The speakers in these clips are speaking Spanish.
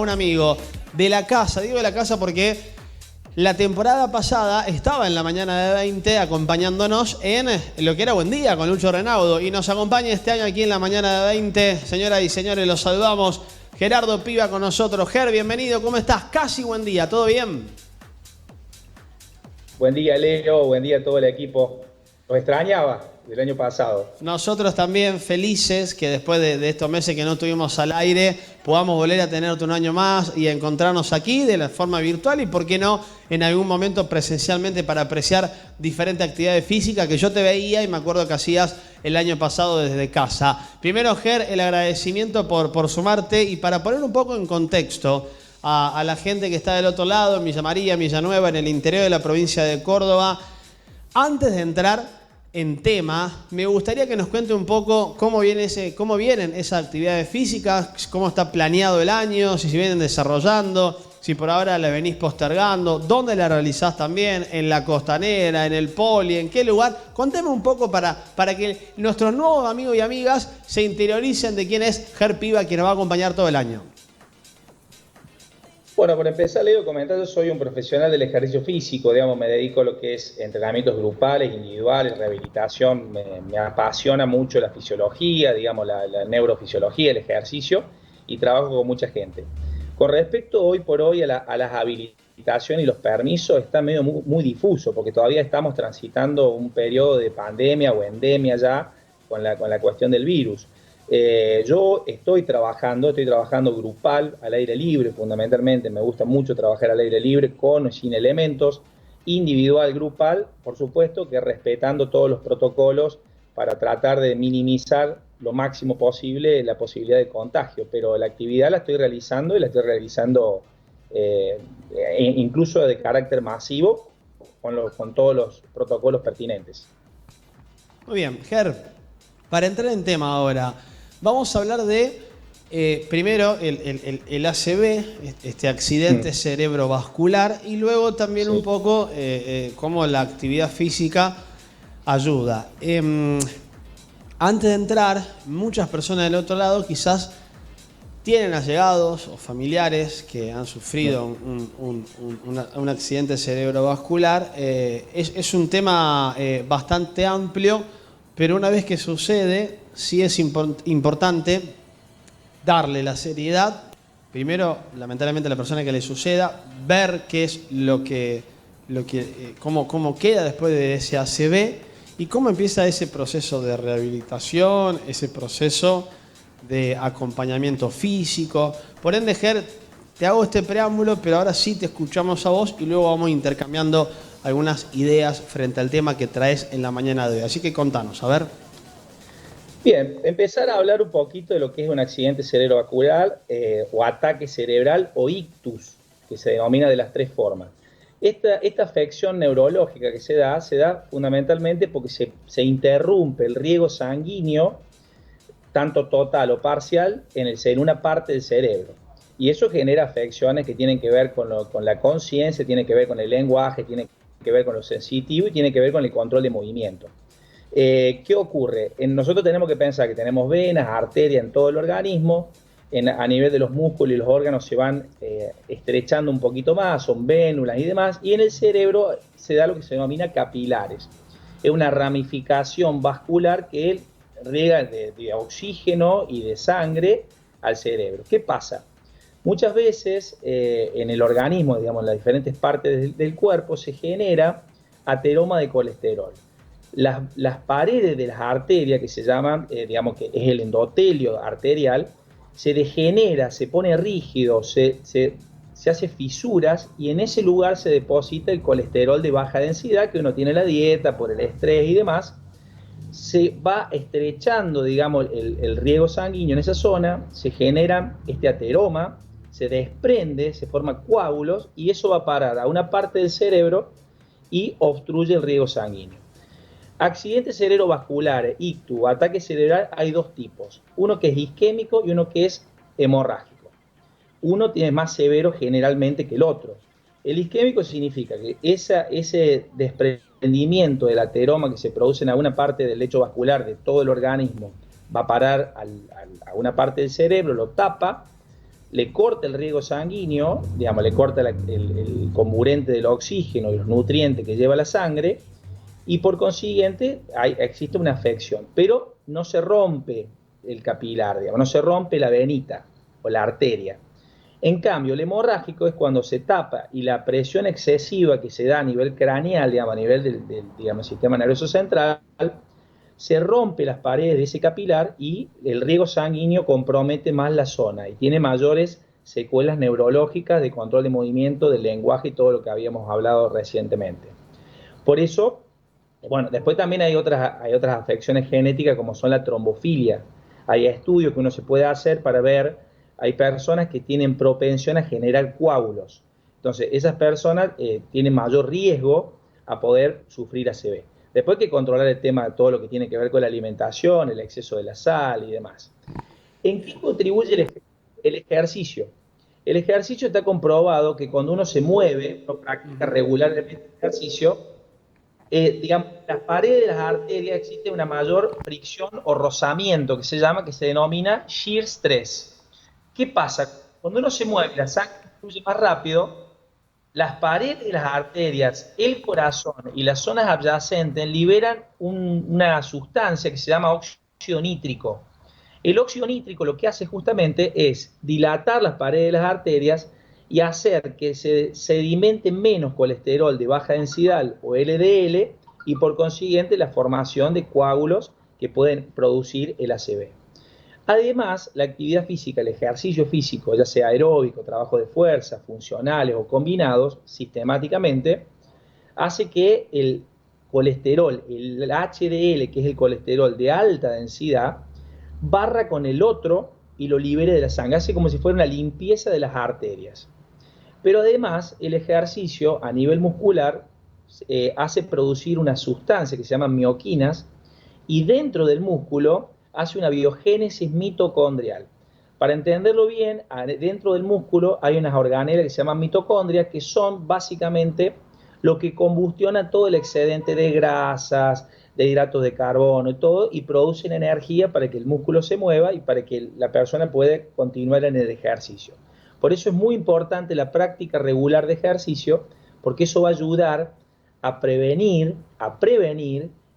Un amigo de la casa, digo de la casa porque la temporada pasada estaba en la mañana de 20 acompañándonos en lo que era Buen Día con Lucho Renaudo y nos acompaña este año aquí en la mañana de 20. Señoras y señores, los saludamos. Gerardo Piva con nosotros. Ger, bienvenido, ¿cómo estás? Casi buen día, ¿todo bien? Buen día, Leo, buen día a todo el equipo. Los extrañaba del año pasado. Nosotros también felices que después de estos meses que no estuvimos al aire podamos volver a tenerte un año más y encontrarnos aquí de la forma virtual y por qué no en algún momento presencialmente para apreciar diferentes actividades físicas que yo te veía y me acuerdo que hacías el año pasado desde casa. Primero, Ger, el agradecimiento por sumarte y para poner un poco en contexto a la gente que está del otro lado, en Villa María, en Villanueva, en el interior de la provincia de Córdoba. Antes de entrar en tema, me gustaría que nos cuente un poco cómo vienen esas actividades físicas, cómo está planeado el año, si se vienen desarrollando, si por ahora la venís postergando, dónde la realizás también, en la Costanera, en el Poli, en qué lugar. Conteme un poco para que nuestros nuevos amigos y amigas se interioricen de quién es Ger Piva, quien nos va a acompañar todo el año. Bueno, por empezar, Leo, comentar, yo soy un profesional del ejercicio físico, digamos, me dedico a lo que es entrenamientos grupales, individuales, rehabilitación, me apasiona mucho la fisiología, digamos, la neurofisiología, el ejercicio, y trabajo con mucha gente. Con respecto hoy por hoy a las habilitaciones y los permisos, está medio muy difuso, porque todavía estamos transitando un periodo de pandemia o endemia ya con la cuestión del virus. Yo estoy trabajando grupal, al aire libre, fundamentalmente. Me gusta mucho trabajar al aire libre, con o sin elementos, individual, grupal, por supuesto, que respetando todos los protocolos para tratar de minimizar lo máximo posible la posibilidad de contagio. Pero la actividad la estoy realizando y la estoy realizando incluso de carácter masivo, con todos los protocolos pertinentes. Muy bien, Ger, para entrar en tema ahora, vamos a hablar de, primero, el ACV, este accidente cerebrovascular, y luego también un poco cómo la actividad física ayuda. Antes de entrar, muchas personas del otro lado quizás tienen allegados o familiares que han sufrido un accidente cerebrovascular. Es un tema bastante amplio, pero una vez que sucede, sí es importante darle la seriedad. Primero, lamentablemente, a la persona que le suceda, ver qué es cómo queda después de ese ACV y cómo empieza ese proceso de rehabilitación, ese proceso de acompañamiento físico. Por ende, Ger, te hago este preámbulo, pero ahora sí te escuchamos a vos y luego vamos intercambiando algunas ideas frente al tema que traes en la mañana de hoy. Así que contanos, a ver. Bien, empezar a hablar un poquito de lo que es un accidente cerebrovascular o ataque cerebral o ictus, que se denomina de las tres formas. Esta afección neurológica que se da fundamentalmente porque se interrumpe el riego sanguíneo, tanto total o parcial, en una parte del cerebro. Y eso genera afecciones que tienen que ver con la conciencia, tiene que ver con el lenguaje, tiene que ver con lo sensitivo y tiene que ver con el control de movimiento. ¿Qué ocurre? Nosotros tenemos que pensar que tenemos venas, arterias en todo el organismo, a nivel de los músculos y los órganos se van estrechando un poquito más, son vénulas y demás, y en el cerebro se da lo que se denomina capilares. Es una ramificación vascular que riega de oxígeno y de sangre al cerebro. ¿Qué pasa? Muchas veces en el organismo, digamos, en las diferentes partes del cuerpo, se genera ateroma de colesterol. Las paredes de las arterias, que se llaman, digamos que es el endotelio arterial, se degenera, se pone rígido, se hace fisuras y en ese lugar se deposita el colesterol de baja densidad que uno tiene en la dieta por el estrés y demás. Se va estrechando, digamos, el riego sanguíneo en esa zona, se genera este ateroma, se desprende, se forman coágulos y eso va a parar a una parte del cerebro y obstruye el riego sanguíneo. Accidentes cerebrovasculares, ictus, ataque cerebral, hay dos tipos. Uno que es isquémico y uno que es hemorrágico. Uno tiene más severo generalmente que el otro. El isquémico significa que ese desprendimiento del ateroma que se produce en alguna parte del lecho vascular de todo el organismo va a parar a una parte del cerebro, lo tapa, le corta el riego sanguíneo, digamos, le corta el comburente del oxígeno y los nutrientes que lleva la sangre, y por consiguiente existe una afección, pero no se rompe el capilar, digamos, no se rompe la venita o la arteria. En cambio, el hemorrágico es cuando se tapa y la presión excesiva que se da a nivel craneal, digamos, a nivel del sistema nervioso central, se rompe las paredes de ese capilar y el riego sanguíneo compromete más la zona y tiene mayores secuelas neurológicas de control de movimiento, del lenguaje y todo lo que habíamos hablado recientemente. Por eso, bueno, después también hay otras afecciones genéticas como son la trombofilia. Hay estudios que uno se puede hacer para ver, hay personas que tienen propensión a generar coágulos. Entonces, esas personas tienen mayor riesgo a poder sufrir ACV. Después hay que controlar el tema de todo lo que tiene que ver con la alimentación, el exceso de la sal y demás. ¿En qué contribuye el ejercicio? El ejercicio está comprobado que cuando uno se mueve, uno practica regularmente ejercicio, digamos, las paredes de las arterias existe una mayor fricción o rozamiento que se llama, que se denomina shear stress. ¿Qué pasa? Cuando uno se mueve, la sangre fluye más rápido, las paredes de las arterias, el corazón y las zonas adyacentes liberan una sustancia que se llama óxido nítrico. El óxido nítrico lo que hace justamente es dilatar las paredes de las arterias y hacer que se sedimente menos colesterol de baja densidad o LDL y por consiguiente la formación de coágulos que pueden producir el ACV. Además, la actividad física, el ejercicio físico, ya sea aeróbico, trabajo de fuerza, funcionales o combinados sistemáticamente, hace que el colesterol, el HDL, que es el colesterol de alta densidad, barra con el otro y lo libere de la sangre. Hace como si fuera una limpieza de las arterias. Pero además, el ejercicio a nivel muscular hace producir una sustancia que se llama mioquinas y dentro del músculo hace una biogénesis mitocondrial. Para entenderlo bien, dentro del músculo hay unas organelas que se llaman mitocondrias que son básicamente lo que combustiona todo el excedente de grasas, de hidratos de carbono y todo, y producen energía para que el músculo se mueva y para que la persona pueda continuar en el ejercicio. Por eso es muy importante la práctica regular de ejercicio, porque eso va a ayudar a prevenir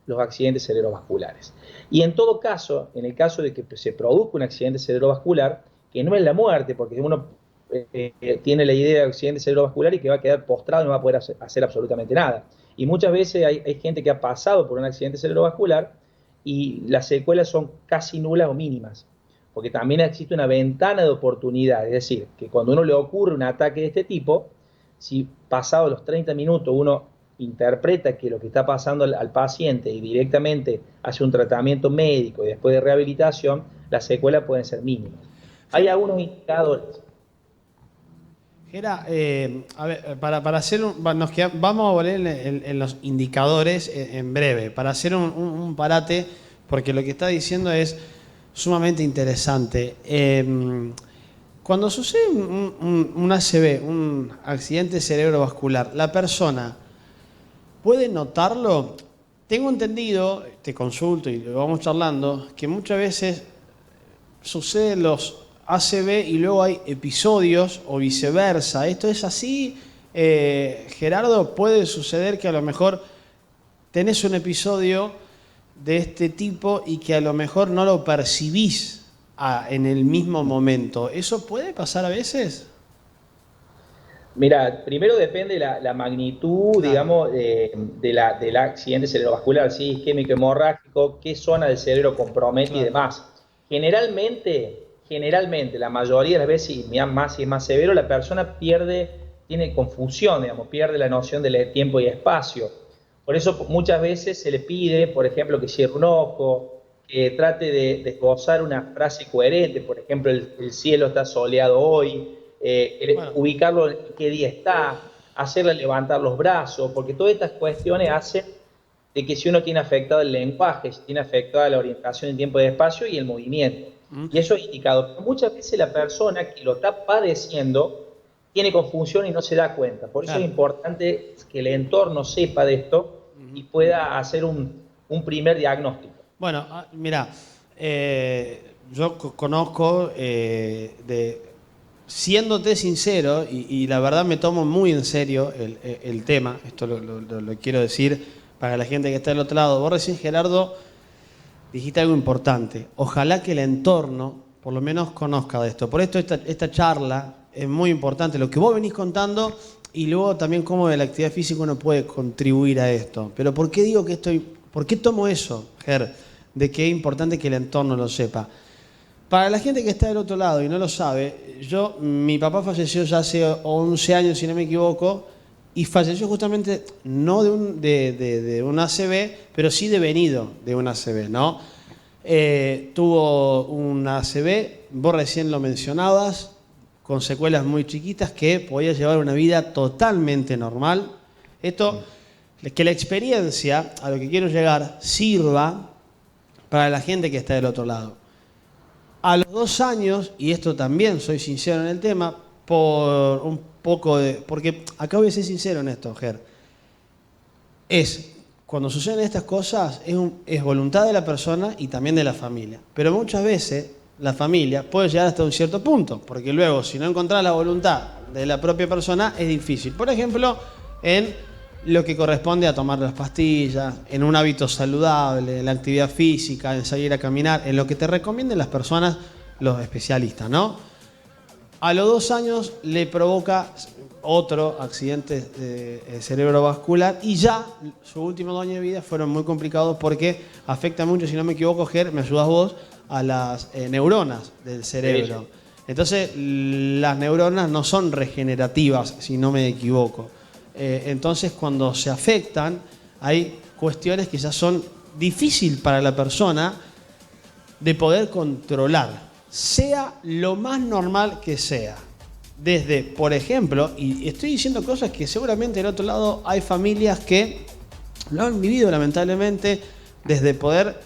los accidentes cerebrovasculares. Y en todo caso, en el caso de que se produzca un accidente cerebrovascular, que no es la muerte, porque uno tiene la idea de accidente cerebrovascular y que va a quedar postrado y no va a poder hacer absolutamente nada. Y muchas veces hay gente que ha pasado por un accidente cerebrovascular y las secuelas son casi nulas o mínimas, porque también existe una ventana de oportunidad, es decir, que cuando uno le ocurre un ataque de este tipo, si pasado los 30 minutos uno interpreta que lo que está pasando al paciente y directamente hace un tratamiento médico y después de rehabilitación, las secuelas pueden ser mínimas. Hay algunos indicadores. Gera, a ver, para hacer vamos a volver en los indicadores en breve, para hacer un parate, porque lo que está diciendo es sumamente interesante. Cuando sucede un ACV, un accidente cerebrovascular, la persona puede notarlo. Tengo entendido, te consulto y lo vamos charlando, que muchas veces suceden los ACV y luego hay episodios o viceversa. ¿Esto es así, Gerardo? ¿Puede suceder que a lo mejor tenés un episodio de este tipo y que a lo mejor no lo percibís en el mismo momento? ¿Eso puede pasar a veces? Mira, primero depende la magnitud, Claro. digamos, del accidente cerebrovascular, si es isquémico hemorrágico, qué zona del cerebro compromete y Claro. demás. Generalmente, la mayoría de las veces, y si es más severo, la persona tiene confusión, digamos, pierde la noción de tiempo y espacio. Por eso muchas veces se le pide, por ejemplo, que cierre un ojo, que trate de esbozar una frase coherente, por ejemplo, el cielo está soleado hoy, Bueno, ubicarlo en qué día está, hacerle levantar los brazos, porque todas estas cuestiones hacen de que si uno tiene afectado el lenguaje, si tiene afectada la orientación en tiempo y espacio y el movimiento. Y eso es indicado. Pero muchas veces la persona que lo está padeciendo tiene confusión y no se da cuenta. Por eso es claro. importante que el entorno sepa de esto y pueda hacer un primer diagnóstico. Bueno, mira, yo conozco siéndote sincero, y la verdad me tomo muy en serio el tema, esto lo quiero decir para la gente que está del otro lado. Vos recién, Gerardo, dijiste algo importante. Ojalá que el entorno por lo menos conozca de esto. Por esto esta charla es muy importante, lo que vos venís contando y luego también cómo de la actividad física uno puede contribuir a esto. Pero ¿por qué digo que por qué tomo eso, Ger? De que es importante que el entorno lo sepa. Para la gente que está del otro lado y no lo sabe, mi papá falleció ya hace 11 años, si no me equivoco, y falleció justamente no de un ACV, pero sí devenido de un ACV, ¿no? Tuvo un ACV, vos recién lo mencionabas, con secuelas muy chiquitas que podía llevar una vida totalmente normal. Esto, que la experiencia, a lo que quiero llegar, sirva para la gente que está del otro lado. A los 2 años, y esto también soy sincero en el tema, por un poco de... Porque acá voy a ser sincero en esto, Ger. Cuando suceden estas cosas, es voluntad de la persona y también de la familia. Pero muchas veces la familia puede llegar hasta un cierto punto, porque luego, si no encontrás la voluntad de la propia persona, es difícil. Por ejemplo, en lo que corresponde a tomar las pastillas, en un hábito saludable, en la actividad física, en salir a caminar, en lo que te recomienden las personas, los especialistas, ¿no? A los 2 años le provoca otro accidente cerebrovascular y ya sus últimos 2 años de vida fueron muy complicados porque afecta mucho, si no me equivoco, Ger, me ayudas vos, a las neuronas del cerebro. Entonces, las neuronas no son regenerativas, si no me equivoco. Entonces, cuando se afectan, hay cuestiones que ya son difíciles para la persona de poder controlar, sea lo más normal que sea. Desde, por ejemplo, y estoy diciendo cosas que seguramente del otro lado hay familias que lo han vivido lamentablemente, desde poder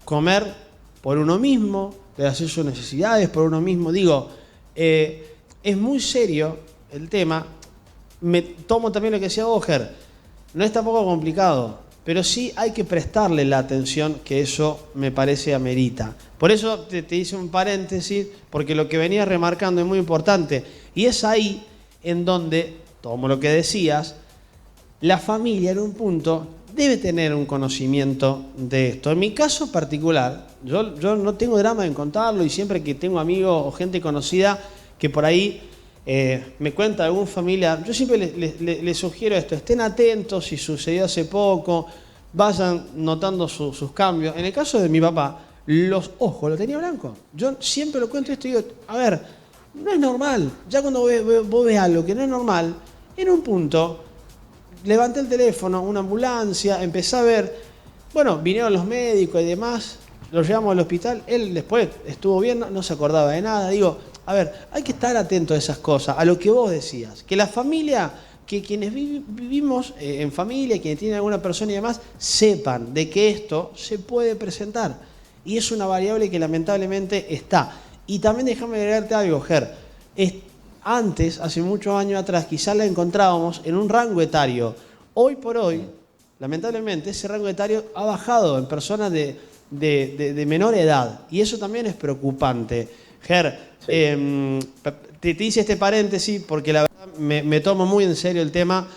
comer por uno mismo, de hacer sus necesidades por uno mismo. Digo, es muy serio el tema. Me tomo también lo que decía Boger, no es tampoco complicado, pero sí hay que prestarle la atención que eso me parece amerita. Por eso te hice un paréntesis, porque lo que venía remarcando es muy importante, y es ahí en donde, tomo lo que decías, la familia en un punto debe tener un conocimiento de esto. En mi caso particular, yo no tengo drama en contarlo, y siempre que tengo amigos o gente conocida que por ahí me cuenta de alguna familia, yo siempre les sugiero esto: estén atentos si sucedió hace poco, vayan notando sus cambios. En el caso de mi papá, los ojos lo tenía blanco. Yo siempre lo cuento esto y digo, a ver, no es normal. Ya cuando vos ves algo que no es normal, en un punto levanté el teléfono, una ambulancia, empecé a ver, bueno, vinieron los médicos y demás, lo llevamos al hospital, él después estuvo bien, no se acordaba de nada. Digo, a ver, hay que estar atento a esas cosas, a lo que vos decías, que la familia, que quienes vivimos en familia, quienes tienen alguna persona y demás, sepan de que esto se puede presentar. Y es una variable que lamentablemente está. Y también déjame agregarte algo, Ger. Antes, hace muchos años atrás, quizás la encontrábamos en un rango etario. Hoy por hoy, lamentablemente, ese rango etario ha bajado en personas de menor edad. Y eso también es preocupante. Ger, sí. Te hice este paréntesis porque la verdad me tomo muy en serio el tema.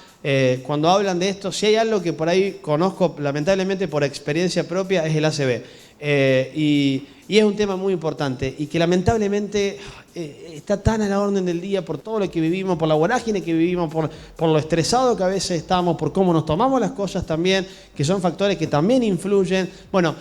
Cuando hablan de esto, si hay algo que por ahí conozco, lamentablemente por experiencia propia, es el ACV. Y es un tema muy importante y que lamentablemente está tan a la orden del día por todo lo que vivimos, por la vorágine que vivimos, por lo estresado que a veces estamos, por cómo nos tomamos las cosas también, que son factores que también influyen. Bueno,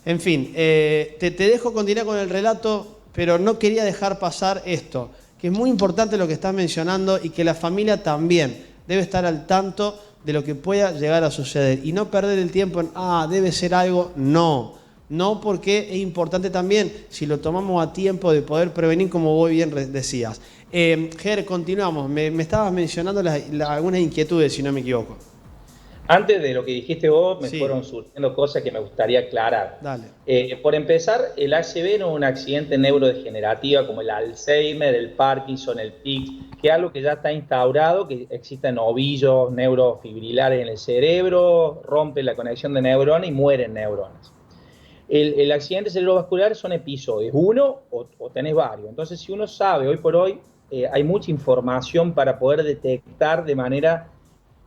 en fin, te dejo continuar con el relato, pero no quería dejar pasar esto, que es muy importante lo que estás mencionando y que la familia también debe estar al tanto de lo que pueda llegar a suceder y no perder el tiempo en, debe ser algo. No, porque es importante también, si lo tomamos a tiempo, de poder prevenir, como vos bien decías. Ger, continuamos. Me estabas mencionando algunas inquietudes, si no me equivoco. Antes de lo que dijiste vos, me Sí. fueron surgiendo cosas que me gustaría aclarar. Dale. Por empezar, el ACV no es un accidente neurodegenerativa como el Alzheimer, el Parkinson, el Tics, que es algo que ya está instaurado, que existen ovillos neurofibrilares en el cerebro, rompe la conexión de neuronas y mueren neuronas. El accidente cerebrovascular son episodios, uno o tenés varios. Entonces, si uno sabe hoy por hoy, hay mucha información para poder detectar de manera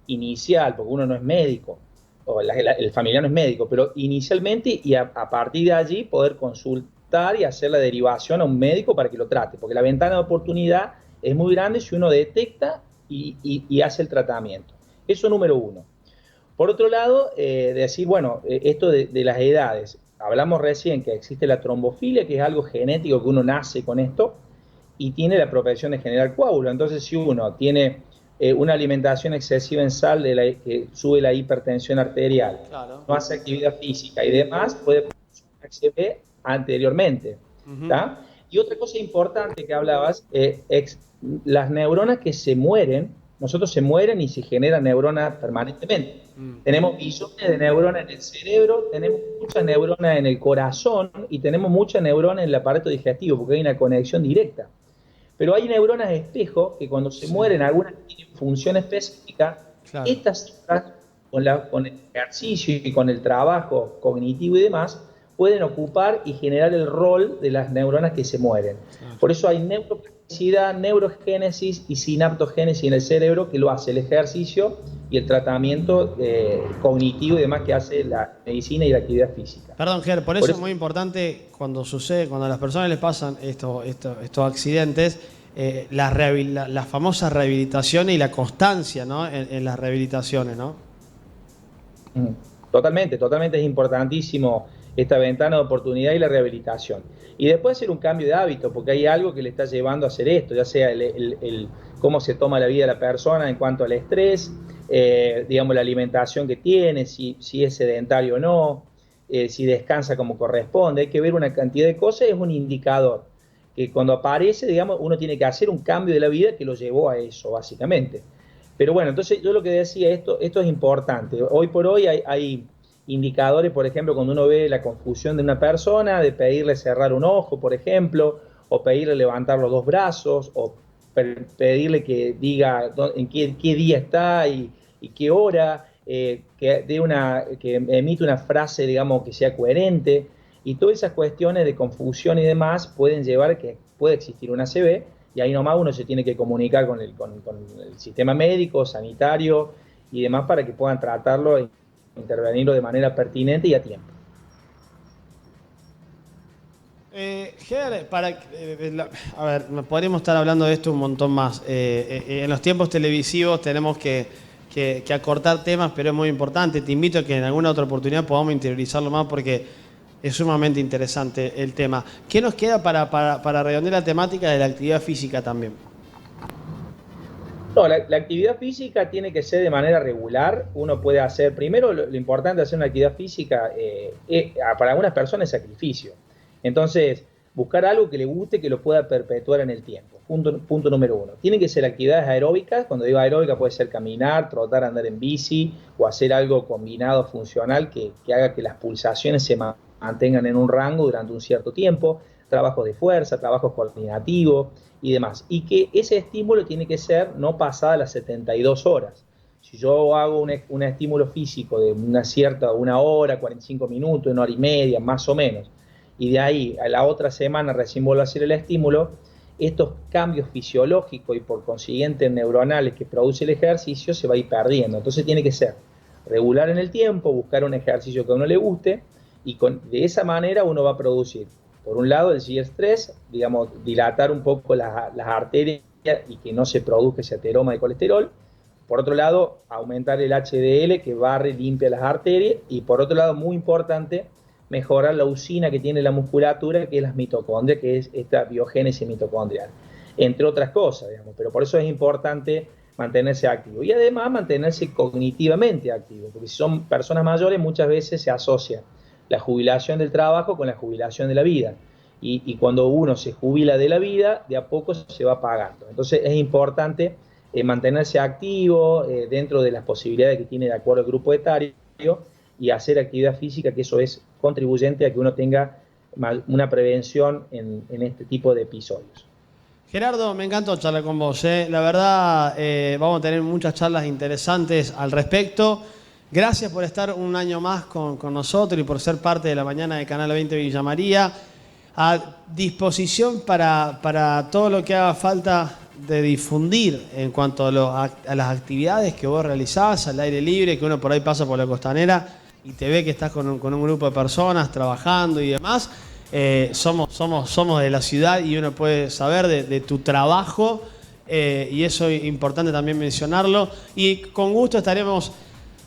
inicial, porque uno no es médico, o el familiar no es médico, pero inicialmente y a partir de allí poder consultar y hacer la derivación a un médico para que lo trate, porque la ventana de oportunidad es muy grande si uno detecta y hace el tratamiento. Eso número uno. Por otro lado, decir, bueno, esto de las edades. Hablamos recién que existe la trombofilia, que es algo genético que uno nace con esto, y tiene la propensión de generar coágulo. Entonces, si uno tiene una alimentación excesiva en sal que sube la hipertensión arterial, Claro. no hace actividad física y demás, puede producir un HB anteriormente. ¿Tá? Y otra cosa importante que hablabas, las neuronas que se mueren, nosotros se mueren y se generan neuronas permanentemente. Tenemos billones de neuronas en el cerebro, tenemos muchas neuronas en el corazón y tenemos muchas neuronas en el aparato digestivo, porque hay una conexión directa. Pero hay neuronas de espejo que cuando se mueren, algunas que tienen función específica, Claro. estas células, con el ejercicio y con el trabajo cognitivo y demás, pueden ocupar y generar el rol de las neuronas que se mueren. Claro. Por eso hay neuroplasticidad, neurogénesis y sinaptogénesis en el cerebro, que lo hace el ejercicio y el tratamiento cognitivo y demás que hace la medicina y la actividad física. Perdón, Ger, por eso es muy importante cuando sucede, cuando a las personas les pasan estos accidentes, las famosas rehabilitaciones y la constancia, ¿no? en las rehabilitaciones, ¿no? Totalmente, totalmente es importantísimo esta ventana de oportunidad y la rehabilitación. Y después hacer un cambio de hábito, porque hay algo que le está llevando a hacer esto, ya sea cómo se toma la vida de la persona en cuanto al estrés, digamos la alimentación que tiene, si es sedentario o no, si descansa como corresponde. Hay que ver una cantidad de cosas, es un indicador que cuando aparece, digamos, uno tiene que hacer un cambio de la vida que lo llevó a eso, básicamente. Pero bueno, entonces yo lo que decía, esto es importante. Hoy por hoy hay indicadores, por ejemplo, cuando uno ve la confusión de una persona, de pedirle cerrar un ojo, por ejemplo, o pedirle levantar los dos brazos, o pedirle que diga en qué día está y qué hora, que emite una frase, digamos, que sea coherente. Y todas esas cuestiones de confusión y demás pueden llevar a que pueda existir una ACV, y ahí nomás uno se tiene que comunicar con el sistema médico, sanitario y demás para que puedan tratarlo e intervenirlo de manera pertinente y a tiempo. Ger, a ver, podríamos estar hablando de esto un montón más. En los tiempos televisivos tenemos que acortar temas, pero es muy importante. Te invito a que en alguna otra oportunidad podamos interiorizarlo más porque es sumamente interesante el tema. ¿Qué nos queda para redondear la temática de la actividad física también? No, la actividad física tiene que ser de manera regular. Uno puede hacer, primero lo importante de hacer una actividad física, para algunas personas es sacrificio. Entonces, buscar algo que le guste, que lo pueda perpetuar en el tiempo. Punto número uno. Tienen que ser actividades aeróbicas. Cuando digo aeróbica puede ser caminar, trotar, andar en bici o hacer algo combinado funcional que haga que las pulsaciones se mantengan en un rango durante un cierto tiempo. Trabajos de fuerza, trabajos coordinativos y demás. Y que ese estímulo tiene que ser no pasada las 72 horas. Si yo hago un estímulo físico de una hora, 45 minutos, una hora y media, más o menos, y de ahí a la otra semana recién vuelvo a hacer el estímulo, estos cambios fisiológicos y por consiguiente neuronales que produce el ejercicio se va a ir perdiendo. Entonces tiene que ser regular en el tiempo, buscar un ejercicio que a uno le guste, y de esa manera uno va a producir, por un lado, el G-stress, digamos, dilatar un poco las arterias y que no se produzca ese ateroma de colesterol. Por otro lado, aumentar el HDL, que barre y limpia las arterias. Y por otro lado, muy importante, mejorar la usina que tiene la musculatura, que es las mitocondrias, que es esta biogénesis mitocondrial, entre otras cosas, digamos. Pero por eso es importante mantenerse activo. Y además mantenerse cognitivamente activo, porque si son personas mayores, muchas veces se asocia la jubilación del trabajo con la jubilación de la vida. Y cuando uno se jubila de la vida, de a poco se va pagando. Entonces es importante mantenerse activo dentro de las posibilidades que tiene de acuerdo al grupo etario y hacer actividad física, que eso es contribuyente a que uno tenga una prevención en este tipo de episodios. Gerardo, me encantó charlar con vos. La verdad, vamos a tener muchas charlas interesantes al respecto. Gracias por estar un año más con nosotros y por ser parte de la mañana de Canal 20 Villa María. A disposición para todo lo que haga falta de difundir en cuanto a las actividades que vos realizás al aire libre, que uno por ahí pasa por la Costanera y te ve que estás con un grupo de personas trabajando y demás. Somos de la ciudad y uno puede saber de tu trabajo, y eso es importante también mencionarlo. Y con gusto estaremos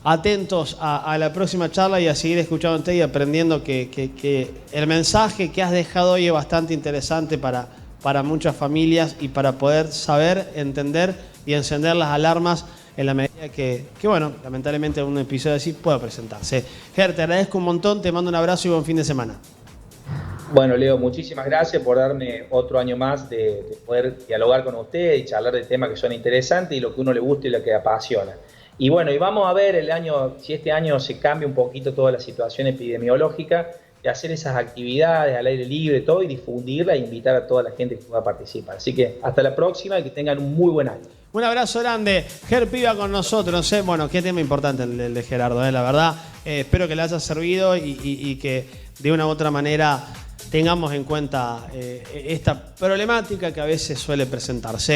atentos a la próxima charla y a seguir escuchándote y aprendiendo que el mensaje que has dejado hoy es bastante interesante para muchas familias y para poder saber, entender y encender las alarmas en la medida que bueno, lamentablemente un episodio así pueda presentarse. Ger, te agradezco un montón, te mando un abrazo y buen fin de semana. Bueno, Leo, muchísimas gracias por darme otro año más de poder dialogar con usted y charlar de temas que son interesantes y lo que a uno le gusta y lo que apasiona. Y bueno, y vamos a ver si este año se cambia un poquito toda la situación epidemiológica, de hacer esas actividades al aire libre, todo, y difundirla e invitar a toda la gente que pueda participar. Así que hasta la próxima y que tengan un muy buen año. Un abrazo grande. Ger Piva con nosotros. Bueno, qué tema importante el de Gerardo, la verdad. Espero que le haya servido y que de una u otra manera tengamos en cuenta esta problemática que a veces suele presentarse.